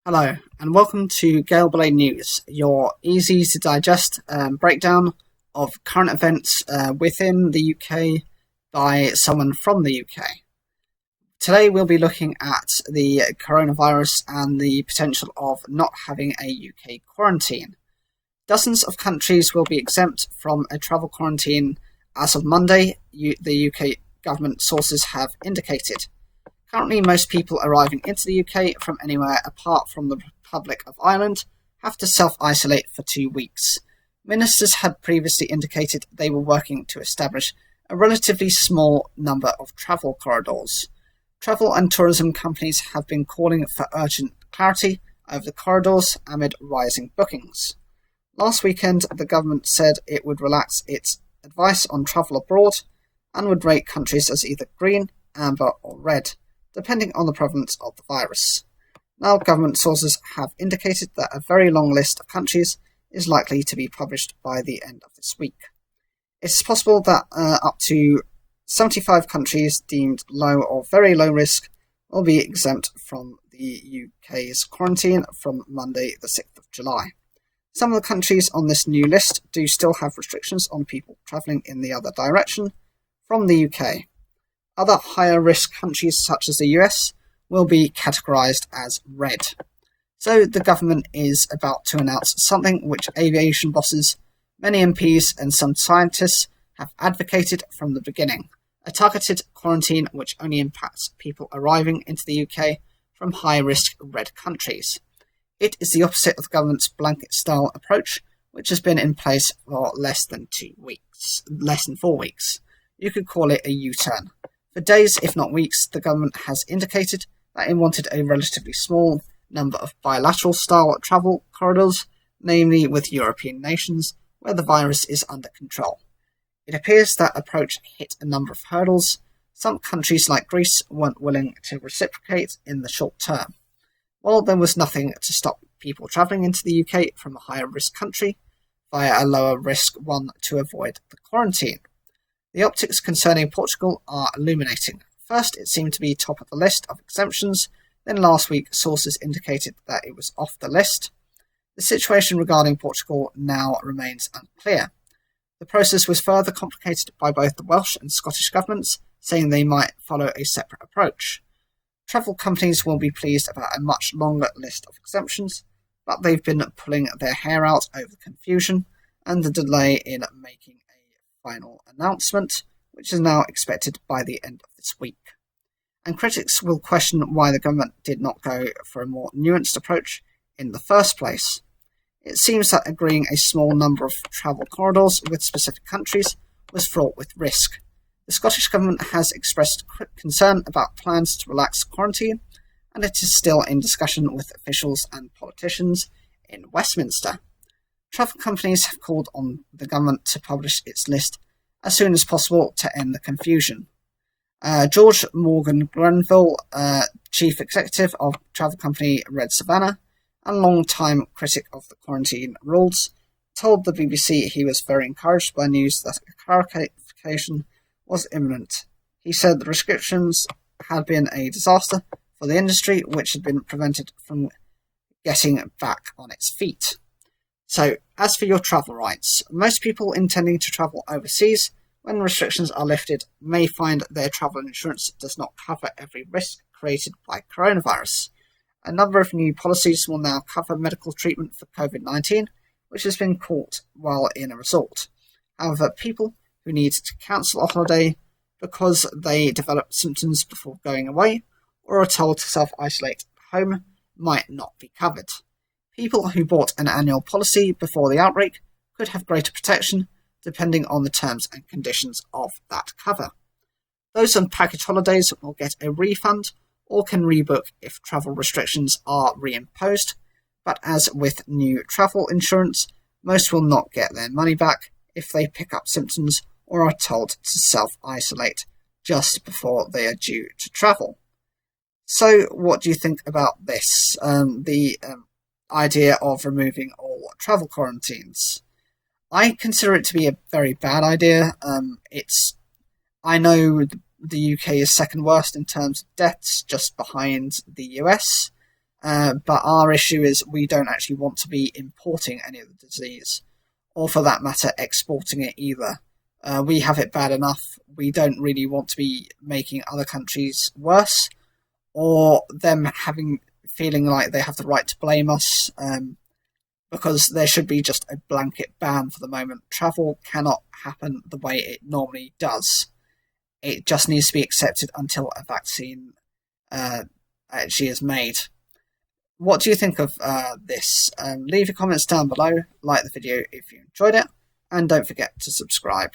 Hello, and welcome to Gale Belay News, your easy to digest breakdown of current events within the UK by someone from the UK. Today we'll be looking at the coronavirus and the potential of not having a UK quarantine. Dozens of countries will be exempt from a travel quarantine as of Monday, the UK government sources have indicated. Currently, most people arriving into the UK from anywhere apart from the Republic of Ireland have to self-isolate for 2 weeks. Ministers had previously indicated they were working to establish a relatively small number of travel corridors. Travel and tourism companies have been calling for urgent clarity over the corridors amid rising bookings. Last weekend, the government said it would relax its advice on travel abroad and would rate countries as either green, amber or red, depending on the prevalence of the virus. Now, government sources have indicated that a very long list of countries is likely to be published by the end of this week. It's possible that up to 75 countries deemed low or very low risk will be exempt from the UK's quarantine from Monday the 6th of July. Some of the countries on this new list do still have restrictions on people travelling in the other direction from the UK. Other higher risk countries such as the US will be categorised as red. So the government is about to announce something which aviation bosses, many MPs and some scientists have advocated from the beginning: a targeted quarantine which only impacts people arriving into the UK from high risk red countries. It is the opposite of the government's blanket style approach, which has been in place for less than 4 weeks. You could call it a U-turn. For days, if not weeks, the government has indicated that it wanted a relatively small number of bilateral-style travel corridors, namely with European nations, where the virus is under control. It appears that approach hit a number of hurdles. Some countries like Greece weren't willing to reciprocate in the short term. While there was nothing to stop people travelling into the UK from a higher risk country via a lower risk one to avoid the quarantine. The optics concerning Portugal are illuminating. First, it seemed to be top of the list of exemptions, then last week sources indicated that it was off the list. The situation regarding Portugal now remains unclear. The process was further complicated by both the Welsh and Scottish governments saying they might follow a separate approach. Travel companies will be pleased about a much longer list of exemptions, but they've been pulling their hair out over the confusion and the delay in making final announcement, which is now expected by the end of this week. And critics will question why the government did not go for a more nuanced approach in the first place. It seems that agreeing a small number of travel corridors with specific countries was fraught with risk. The Scottish government has expressed concern about plans to relax quarantine, and it is still in discussion with officials and politicians in Westminster. Travel companies have called on the government to publish its list as soon as possible to end the confusion. George Morgan Grenville, chief executive of travel company Red Savannah and long-time critic of the quarantine rules, told the BBC he was very encouraged by news that a clarification was imminent. He said the restrictions had been a disaster for the industry, which had been prevented from getting back on its feet. So, as for your travel rights, most people intending to travel overseas when restrictions are lifted may find their travel insurance does not cover every risk created by coronavirus. A number of new policies will now cover medical treatment for COVID-19, which has been caught while in a resort. However, people who need to cancel a holiday because they develop symptoms before going away or are told to self-isolate at home might not be covered. People who bought an annual policy before the outbreak could have greater protection depending on the terms and conditions of that cover. Those on package holidays will get a refund or can rebook if travel restrictions are reimposed, but as with new travel insurance, most will not get their money back if they pick up symptoms or are told to self-isolate just before they are due to travel. So what do you think about this? The idea of removing all travel quarantines. I consider it to be a very bad idea. I know the UK is second worst in terms of deaths, just behind the US. but our issue is we don't actually want to be importing any of the disease, or for that matter, exporting it either. We have it bad enough. We don't really want to be making other countries worse, or them feeling like they have the right to blame us, because there should be just a blanket ban for the moment. Travel cannot happen the way it normally does. It just needs to be accepted until a vaccine actually is made. What do you think of this? Leave your comments down below, like the video if you enjoyed it, and don't forget to subscribe.